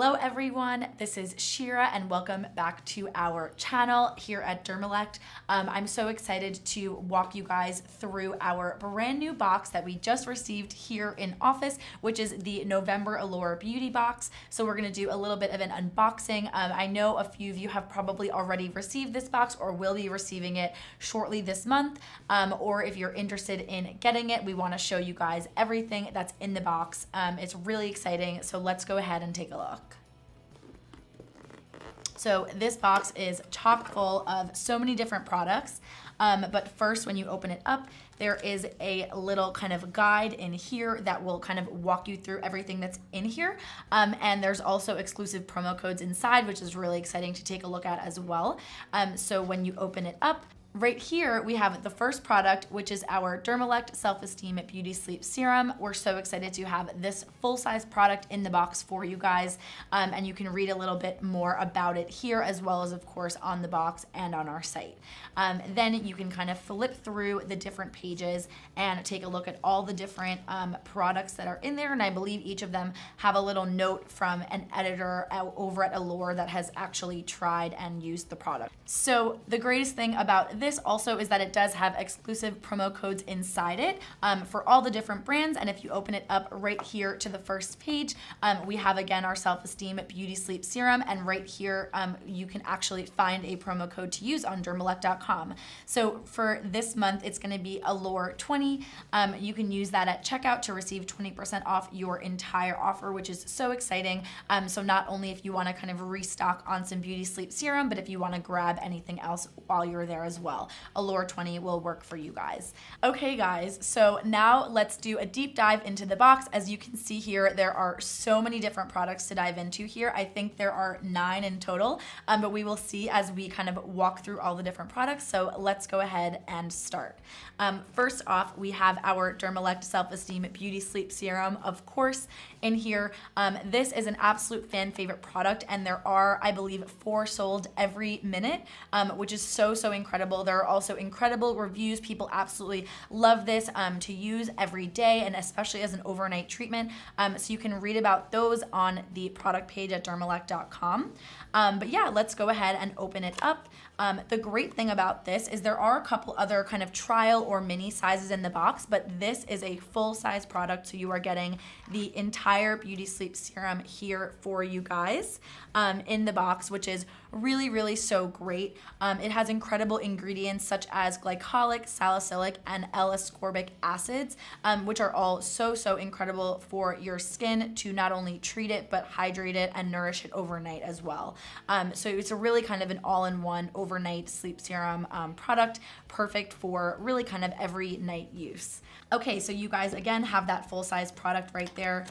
Hello everyone, this is Shira and welcome back to our channel here at Dermalect. I'm so excited to walk you guys through our brand new box that we just received here in office, which is the November Allure Beauty Box. So we're gonna do a little bit of an unboxing. I know a few of you have probably already received this box or will be receiving it shortly this month. Or if you're interested in getting it, we wanna show you guys everything that's in the box. It's really exciting, so let's go ahead and take a look. So this box is chock full of so many different products. But first, when you open it up, there is a little kind of guide in here that will kind of walk you through everything that's in here. And there's also exclusive promo codes inside, which is really exciting to take a look at as well. So when you open it up, right here, we have the first product, which is our Dermalect Self-Esteem Beauty Sleep Serum. We're so excited to have this full-size product in the box for you guys, and you can read a little bit more about it here, as well as, of course, on the box and on our site. Then you can kind of flip through the different pages and take a look at all the different products that are in there, and I believe each of them have a little note from an editor over at Allure that has actually tried and used the product. So the greatest thing about this also is that it does have exclusive promo codes inside it for all the different brands. And if you open it up right here to the first page, we have again our Self-Esteem Beauty Sleep Serum, and right here you can actually find a promo code to use on Dermalect.com. So for this month, it's going to be Allure 20. You can use that at checkout to receive 20% off your entire offer, which is so exciting. So not only if you want to kind of restock on some beauty sleep serum, but if you want to grab anything else while you're there as well, Allure 20 will work for you guys. Okay guys, so now let's do a deep dive into the box. As you can see here, there are so many different products to dive into here. I think there are 9 in total, but we will see as we kind of walk through all the different products. So let's go ahead and start. First off, we have our Dermalect Self-Esteem Beauty Sleep Serum, of course, in here. This is an absolute fan favorite product, and there are, I believe, 4 sold every minute, which is so incredible. There are also incredible reviews. People absolutely love this to use every day, and especially as an overnight treatment. So you can read about those on the product page at dermalect.com. But yeah, let's go ahead and open it up. The great thing about this is there are a couple other kind of trial or mini sizes in the box, but this is a full size product. So you are getting the entire Beauty Sleep Serum here for you guys in the box, which is really so great. It has incredible ingredients such as glycolic, salicylic, and L-ascorbic acids, which are all so incredible for your skin to not only treat it, but hydrate it and nourish it overnight as well. So it's a really kind of an all-in-one overnight sleep serum product, perfect for really kind of every night use. Okay, so you guys again have that full-size product right there,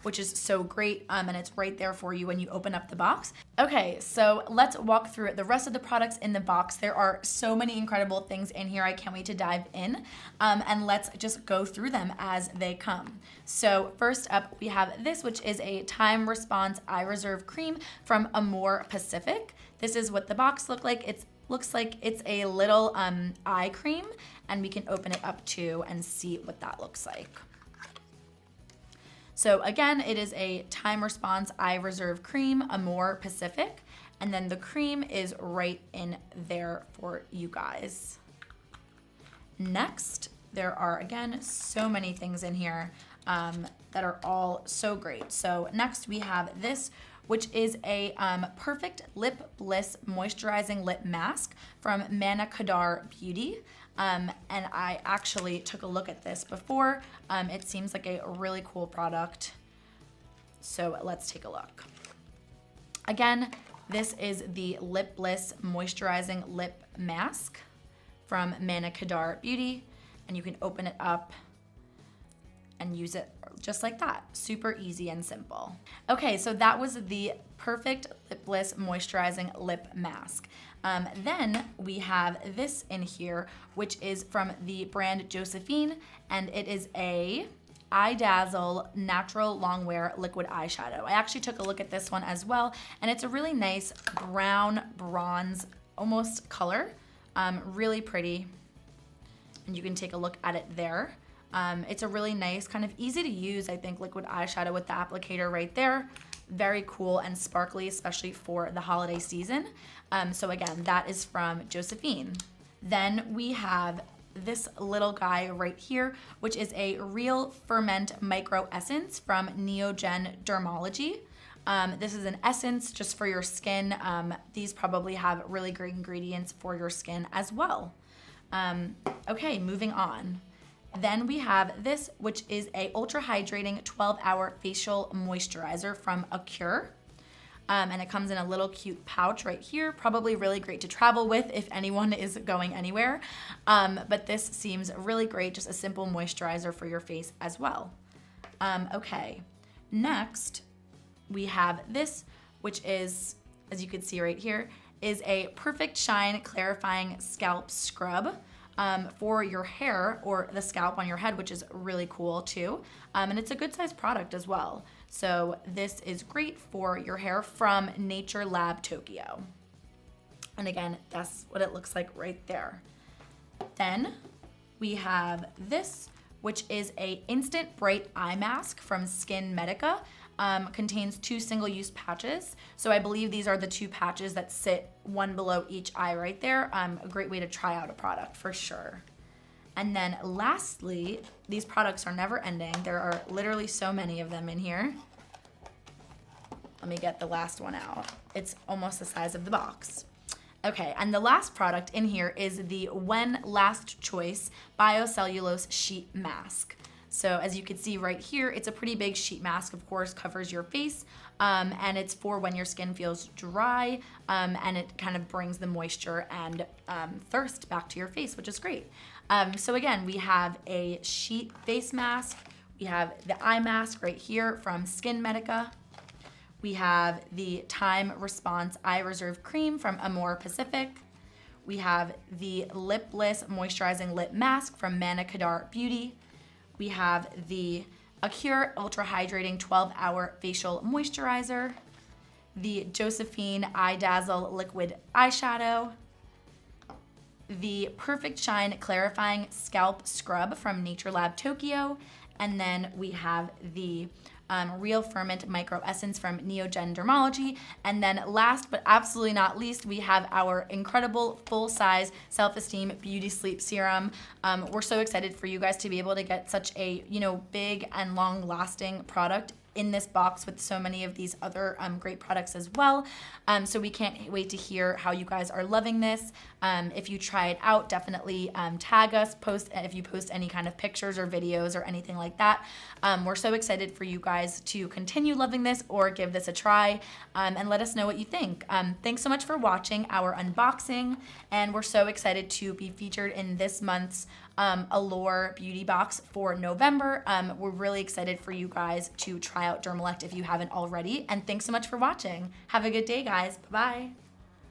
which is so great, and it's right there for you when you open up the box. Okay, so let's walk through it. The rest of the products in the box, there are so many incredible things in here. I can't wait to dive in, and let's just go through them as they come. So first up, we have this, which is a Time Response Eye Reserve Cream from AmorePacific. This is what the box looks like. It looks like it's a little eye cream, and we can open it up too and see what that looks like. So again, it is a Time Response Eye Reserve Cream, AmorePacific, and then the cream is right in there for you guys. Next, there are again so many things in here that are all so great. So next we have this, which is a Perfect Lip Bliss Moisturizing Lip Mask from Acure Beauty. And I actually took a look at this before. It seems like a really cool product. So let's take a look. Again, this is the Lip Bliss Moisturizing Lip Mask from Acure Beauty. And you can open it up and use it just like that. Super easy and simple. Okay, so that was the Perfect Lip Bliss Moisturizing Lip Mask. Then we have this in here, which is from the brand Josephine, and it is a Eye Dazzle Natural Longwear Liquid Eyeshadow. I actually took a look at this one as well, and it's a really nice brown bronze almost color, really pretty, and you can take a look at it there. It's a really nice, kind of easy to use, I think, liquid eyeshadow with the applicator right there. very cool and sparkly, especially for the holiday season. So again, that is from Josephine. Then we have this little guy right here, which is a Real Ferment Micro Essence from Neogen Dermology. This is an essence just for your skin. These probably have really great ingredients for your skin as well. Okay, moving on. Then we have this, which is a ultra hydrating 12-hour facial moisturizer from Acure. And it comes in a little cute pouch right here, probably really great to travel with if anyone is going anywhere. But this seems really great, just a simple moisturizer for your face as well. Okay, next we have this, which is, as you can see right here, is a Perfect Shine Clarifying Scalp Scrub for your hair or the scalp on your head, which is really cool too. And it's a good size product as well. So this is great for your hair from Nature Lab Tokyo. And again, that's what it looks like right there. Then we have this, which is a Instant Bright Eye Mask from SkinMedica. Contains 2 single-use patches. So I believe these are the 2 patches that sit one below each eye right there. A great way to try out a product for sure. And then lastly, these products are never ending. There are literally so many of them in here. Let me get the last one out. It's almost the size of the box. Okay, and the last product in here is the When Last Choice Biocellulose Sheet Mask. So as you can see right here, it's a pretty big sheet mask, of course, covers your face, and it's for when your skin feels dry, and it kind of brings the moisture and thirst back to your face, which is great. So again, we have a sheet face mask, we have the eye mask right here from SkinMedica, we have the Time Response Eye Reserve Cream from AmorePacific, we have the Lip Bliss Moisturizing Lip Mask from Manicadar Beauty, we have the Acure Ultra Hydrating 12-Hour Facial Moisturizer, the Josephine Eye Dazzle Liquid Eyeshadow, the Perfect Shine Clarifying Scalp Scrub from Nature Lab Tokyo, and then we have the Real Ferment Micro Essence from Neogen Dermology. And then last but absolutely not least, we have our incredible full-size Self-Esteem Beauty Sleep Serum. We're so excited for you guys to be able to get such a, big and long-lasting product in this box with so many of these other great products as well. So we can't wait to hear how you guys are loving this. If you try it out, definitely tag us, if you post any kind of pictures or videos or anything like that. We're so excited for you guys to continue loving this or give this a try, and let us know what you think. Thanks so much for watching our unboxing, and we're so excited to be featured in this month's Allure Beauty Box for November. We're really excited for you guys to try out Dermalect if you haven't already, and thanks so much for watching. Have a good day, guys. Bye-bye.